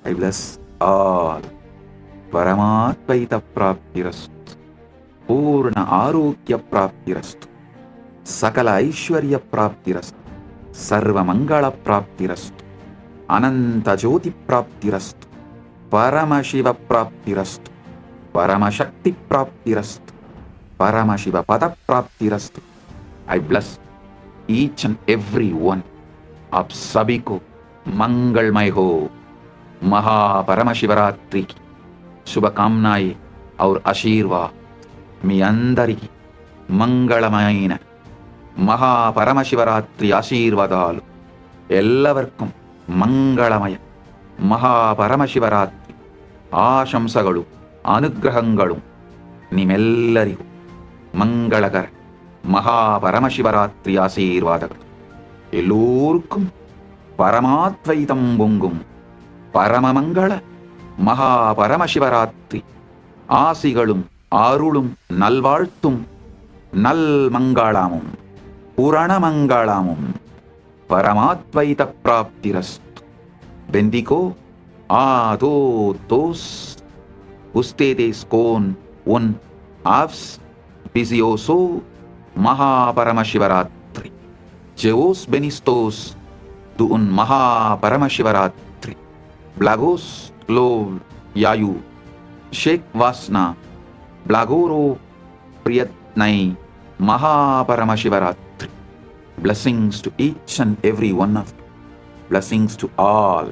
I bless all. పరమాద్వైత ప్రాప్తిరస్తు. పూర్ణ ఆరోగ్య ప్రాప్తిరస్తు. సకల ఐశ్వర్య ప్రాప్తిరస్తు. సర్వమంగళ ప్రాప్తిరస్తు. అనంత జ్యోతి ప్రాప్తిరస్తు. పరమశివ ప్రాప్తిరస్తు. పరమశక్తి ప్రాప్తిరస్తు. పరమశివ పద ప్రాప్తిరస్తు. I bless each and every one. आप सभी को मंगलमय हो. महापरमशिवरात्रि की शुभकामनाएं और आशीर्वाद మీ అందరికీ మంగళమైన మహాపరమశివరాత్రి ఆశీర్వాదాలు. ಎಲ್ಲവർക്കും ಮಂಗಳಮಯ ಮಹಾಪರಮಶಿವರಾತ್ರಿ ಆಶಂಸಗಳು ಅನುಗ್ರಹಗಳು ನಿಮ್ಮೆಲ್ಲರಿಗೂ ಮಂಗಳಕರ மகாபரமசிவராத்திரி ஆசீர்வாதங்கள். எல்லோருக்கும் பரமாத்வைதம் பொங்கும் பரமமங்கள மகாபரமசிவராத்திரி ஆசிகளும் அருளும் நல்வாழ்த்தும் நல்மங்களமும் புரணமங்களமும் பரமாத்வைத பிராப்திரஸ்து. Bendigo a todos ustedes con un auspicioso Mahaparamashivarattri. Jeos benistos de un Mahaparamashivarattri. Blagos lov yayu Sheikh Vasna Blagoro Priyatnai Mahaparamashivarattri. Blessings to each and every one of you. Blessings to all.